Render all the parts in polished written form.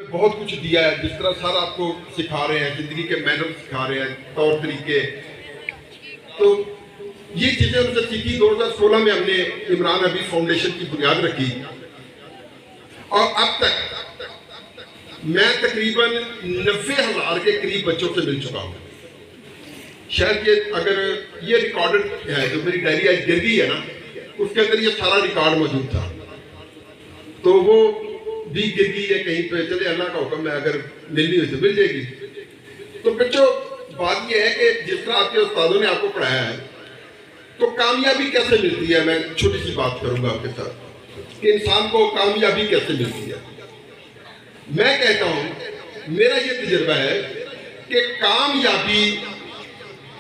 बहुत कुछ दिया है, जिस तरह सर आपको सिखा रहे हैं, जिंदगी के मैनर सिखा रहे हैं, तौर तरीके, तो ये चीजें उनसे सीखी। 2016 में हमने इमरान हबीब फाउंडेशन की बुनियाद रखी और अब तक मैं तकरीबन 90,000 के करीब बच्चों से मिल चुका हूँ। शायद ये अगर ये रिकॉर्डेड है, जो मेरी डायरी आज गिर गई है ना, उसके अंदर ये सारा रिकॉर्ड मौजूद था, तो वो भी गिर गई है कहीं पे। चले, अल्लाह का हुक्म है, अगर मिलनी हो तो मिल जाएगी। तो बच्चों, बात यह है कि जिस तरह आपके उस्तादों ने आपको पढ़ाया है, तो कामयाबी कैसे मिलती है, मैं छोटी सी बात करूंगा आपके साथ कि इंसान को कामयाबी कैसे मिलती है। मैं कहता हूं, मेरा ये तजुर्बा है कि कामयाबी,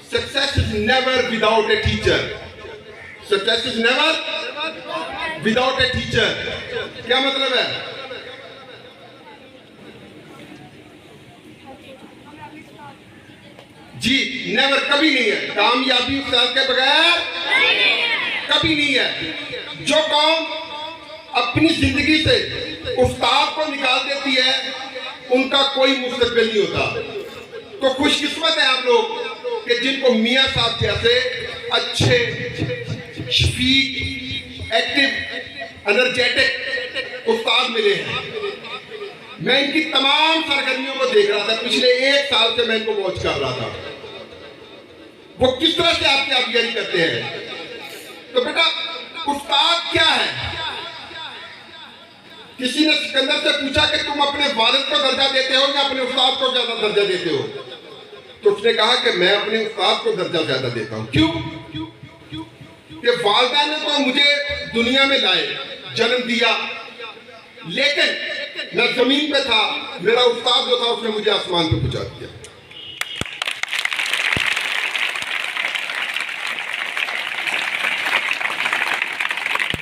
success is never without a teacher. Success is never without a teacher. क्या मतलब है? जी, नेवर, कभी नहीं है। कामयाबी उस्ताद के बगैर कभी नहीं है। जो कौम अपनी जिंदगी से उस्ताद को निकाल देती है, उनका कोई मुस्तकबिल नहीं होता। तो खुशकिस्मत है आप लोग कि जिनको मियां साहब जैसे अच्छे, शफीक, एक्टिव, एनर्जेटिक उस्ताद मिले हैं। मैं इनकी तमाम सरगर्मियों को देख रहा था, पिछले 1 साल से मैं इनको वॉच कर रहा था, वो किस तरह से आपकी आबियारी करते हैं। तो बेटा, उस्ताद क्या है? किसी ने सिकंदर से पूछा कि तुम अपने वालिद को दर्जा देते हो या अपने उस्ताद को ज्यादा दर्जा देते हो? तो उसने कहा कि मैं अपने उस्ताद को दर्जा ज्यादा देता हूं। क्यों? कि वालिदैन ने तो मुझे दुनिया में लाए, जन्म दिया, लेकिन मैं जमीन पे था, मेरा उस्ताद जो था उसने मुझे आसमान पे पहुंचा दिया।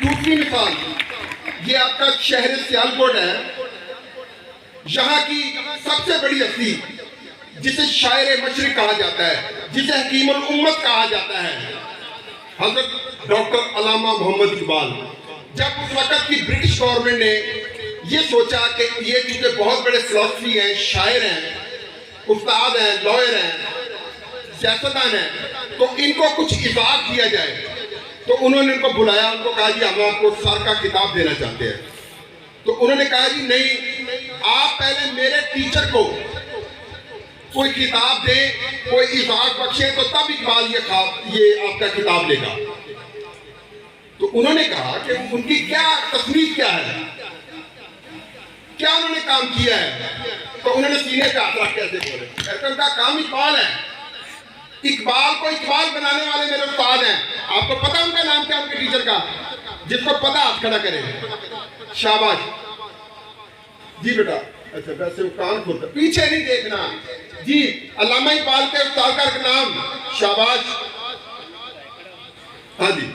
दूसरी मिसाल, ये आपका शहर सियालकोट है। यहां की सबसे बड़ी हस्ती, जिसे शायर मशरिक कहा जाता है, जिसे हकीमुल उम्मत कहा जाता है, हजरत डॉक्टर अल्लामा मोहम्मद इकबाल। जब उस वक्त की ब्रिटिश गवर्नमेंट ने ये सोचा कि ये चूंकि बहुत बड़े फिलोसफी हैं, शायर हैं, उस्ताद हैं, लॉयर हैं, सियासतदान हैं, तो इनको कुछ इजाफा दिया जाए, तो उन्होंने इनको बुलाया, उनको कहा जी हम आपको सर का खिताब देना चाहते हैं। तो उन्होंने कहा जी नहीं, आप पहले मेरे टीचर को कोई किताब दे, कोई इजाफा बख्शे, तो तब इकबाल ये आपका किताब लेगा। तो उन्होंने कहा कि उनकी क्या तस्नीफ क्या है, क्या उन्होंने काम किया है। तो उन्होंने सीने पे हाथ रख कैसे बोले, उनका काम इकबाल है, इकबाल को इकबाल बनाने वाले मेरे उस्ताद हैं। आपको पता है उनका नाम क्या, उनके टीचर का? जिसको पता हाथ खड़ा करे, शाबाश जी बेटा। अच्छा, वैसे वो कान खोलता, पीछे नहीं देखना जी। अल्लामा इकबाल के उस्ताद का नाम, शाबाश। हाँ जी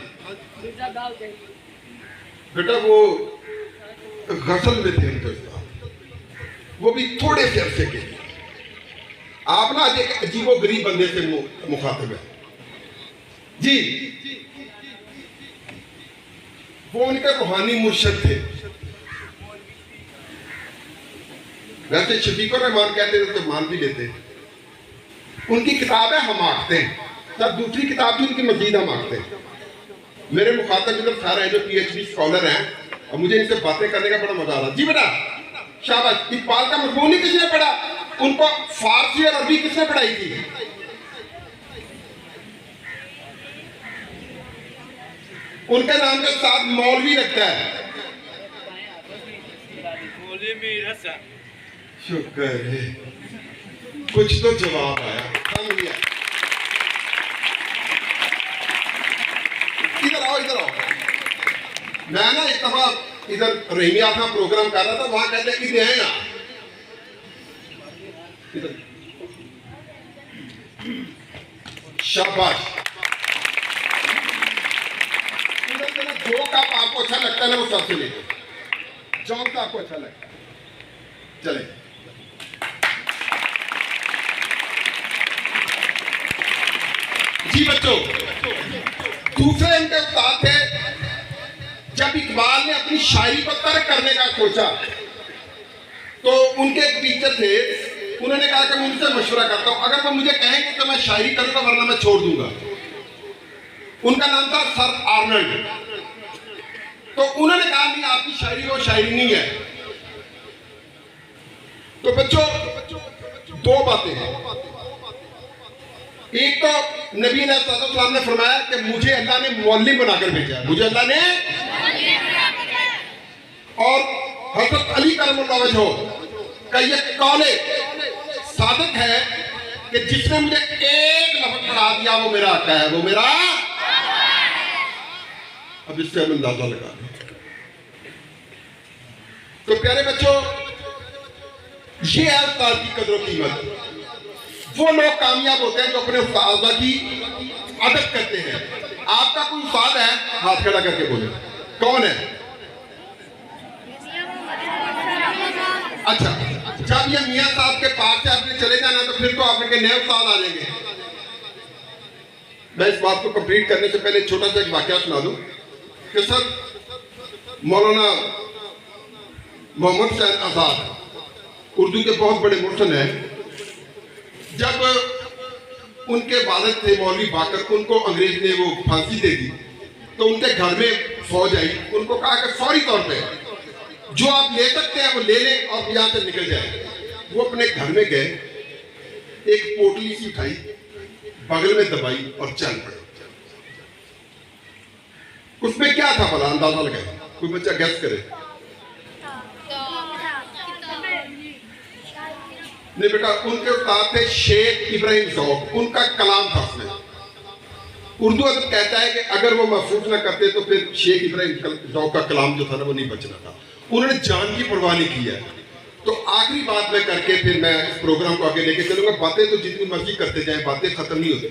बेटा, वो गजल में थे उनके उस्ताद, वो भी थोड़े से अरसे के लिए। आप ना आज एक अजीबो गरीब बंदे से मुखातिब है जी। वो उनके रूहानी मुर्शिद थे। वैसे शफीकुर रहमान कहते थे तो मान भी लेते। उनकी किताब है हम आखते हैं, तब दूसरी किताब थी उनकी मजीद हम आखते हैं। मेरे मुखातिब इधर सारे हैं जो PhD स्कॉलर हैं, और मुझे इनसे बातें करने का बड़ा मजा आ रहा। जी बेटा, शाबाश। इकबाल का मजमून ही किसने पढ़ा? उनको फारसी और अरबी किसने पढ़ाई थी? उनके नाम के साथ मौलवी रखता है। शुक्र है, कुछ तो जवाब आया। इधर आओ, इधर आओ। मैं ना एक दफा इधर रहीमिया था, प्रोग्राम कर रहा था, वहां कहते हैं कि हैं ना, शाबाश। जो कप आपको अच्छा लगता है ना, वो सबसे ले लो, जौन सा आपको अच्छा लगता है। चले जी बच्चों, दूसरे इनके उस्ताद थे। जब इकबाल ने अपनी शायरी को तर्क करने का सोचा, तो तो उनके एक टीचर थे, उन्होंने कहा कि मैं उनसे मशवरा करता हूं, अगर वो मुझे कहेंगे तो मैं शायरी करूंगा वरना मैं छोड़ दूंगा। उनका नाम था सर आर्नल्ड। तो उन्होंने कहा नहीं, आपकी शायरी वो शायरी नहीं है। तो बच्चों दो बातें हैं। एक तो नबी अलैहिस्सलाम ने फरमाया कि मुझे अल्लाह ने मौल्लिम बनाकर भेजा, मुझे अल्लाह ने, और हज़रत अली करमल्लाहु वजहू का ये कौले साबित है कि जिसने मुझे एक लफ्ज़ पढ़ा दिया वो मेरा आका है, वो मेरा। अब इससे हम अंदाजा लगा लें। तो प्यारे बच्चों, ये है उस्ताद की कदर कीमत। वो लोग कामयाब होते हैं जो अपने उस्ताद की अदब करते हैं। आपका कोई उस्ताद है, हाथ खड़ा करके बोले, कौन है? अच्छा, जब ये मियां साहब के पास से आपने चले जाना तो फिर तो आपके नए उस्ताद आ जाएंगे। मैं इस बात को कंप्लीट करने से पहले छोटा सा एक वाकया सुना दूं कि सर मौलाना मोहम्मद हुसैन आजाद उर्दू के बहुत बड़े मुर्शन हैं। जब उनके वालिद थे मौलवी बाकर, उनको अंग्रेज ने वो फांसी दे दी, तो उनके घर में फौज आई। उनको कहा कि फौरी तौर पे जो आप ले सकते हैं वो ले लें और यहाँ से निकल जाए। वो अपने घर में गए, एक पोटली सी उठाई, बगल में दबाई और चल पड़े। उसमें क्या था भला, अंदाजा लगाए, कोई बच्चा गैस करे। नहीं बेटा, उनके उस्ताद थे शेख इब्राहिम ज़ौक़, उनका कलाम था उसमें। उर्दू अदब कहता है कि अगर वो महफूज ना करते तो फिर शेख इब्राहिम ज़ौक़ का कलाम जो था ना वो नहीं बचना था। उन्होंने जान की परवाह नहीं की है। तो आखिरी बात मैं करके फिर मैं इस प्रोग्राम को आगे लेके चलूंगा। बातें तो जितनी मर्जी करते जाएं, बातें खत्म नहीं होती।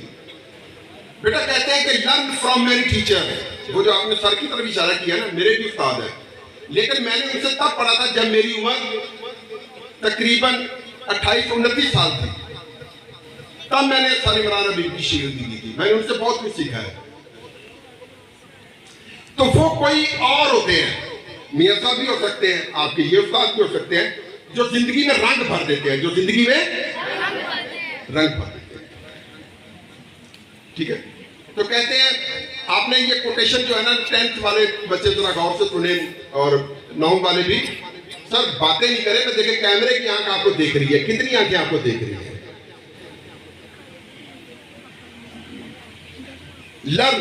बेटा कहते हैं कि लर्न फ्रॉम मेनी टीचर। वो जो आपने सर की तरफ इशारा किया ना, मेरे भी उस्ताद है, लेकिन मैंने उनसे तब पढ़ा था जब मेरी उम्र तकरीबन 28-29 साल थी। तब मैंने सर इमरान हबीब की शीरदी की, मैंने उनसे बहुत कुछ सीखा है। तो वो कोई और होते हैं, मियां साहब भी हो सकते हैं, आपके ये उस्ताद भी हो सकते हैं, जो जिंदगी में रंग भर देते हैं, जो जिंदगी में रंग भर देते हैं। ठीक है, तो कहते हैं, आपने ये कोटेशन जो है ना 10th वाले बच्चे जरा गौर से सुने और 9 वाले भी। सर बातें नहीं करें, मैं देखे कैमरे की आंख आपको देख रही है, कितनी आंखें आपको देख रही है। Learn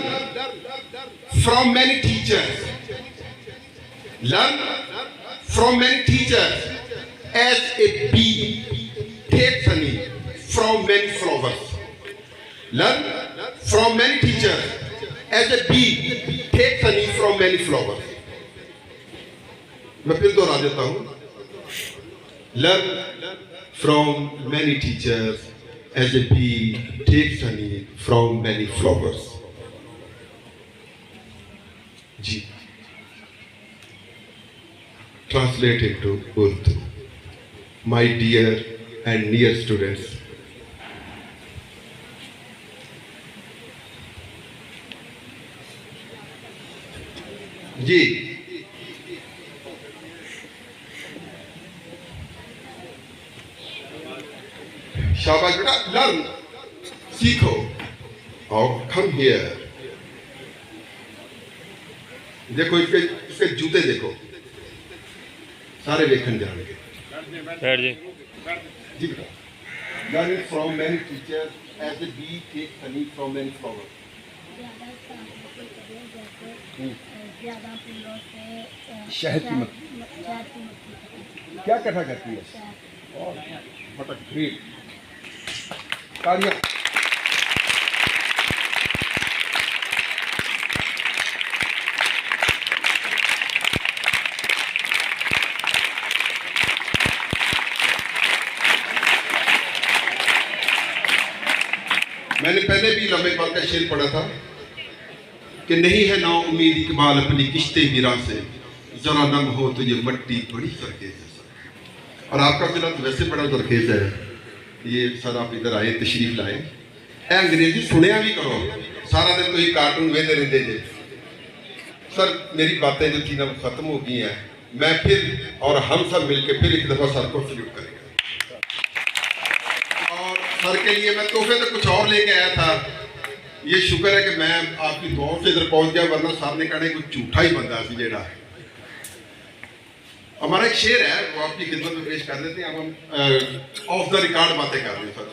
from many teachers, learn from many teachers as a bee takes honey from many flowers. Learn from many teachers as a bee takes honey from many flowers. मैं फिर दोहरा देता हूं, learn from many teachers as a bee takes honey from many flowers. जी, translate into Urdu. My dear and near students, जी शाबाश बेटा, learn सीखो और कम हियर। देखो इसके जूते देखो, सारे वेखन जाएंगे। जी बेटा, learn from many teachers as a bee takes honey from many flowers. शहद की मक्खी क्या इकट्ठा करती है? और बट ग्रेट, तालियां। मैंने पहले भी लम्बे इकबाल का शेर पढ़ा था कि नहीं है ना उम्मीद इकबाल अपनी किश्ते गिरा से, जरा नम हो तो ये मट्टी बड़ी सरखेज है। और आपका फिर वैसे बड़ा सरखेज है, ये सर आप इधर आए, तशरीफ लाए। अंग्रेजी सुनिया भी करो, सारा दिन तो ये कार्टून वेंदे रहते थे। सर मेरी बातें जो थी ना वो खत्म हो गई हैं, मैं फिर और हम सब मिलकर फिर एक दफा सर को सल्यूट करेंगे। और सर के लिए मैं तोहफे तो कुछ और लेके आया था। ये शुक्र है कि मैं आपकी दुआओं से इधर पहुंच गया, वरना सामने कहने कुछ झूठा ही बंदा सी जेड़ा है। हमारा एक शेर है वो आपकी खिदमत में पेश कर देते हैं। अब हम ऑफ द रिकॉर्ड बातें कर रहे हैं सर।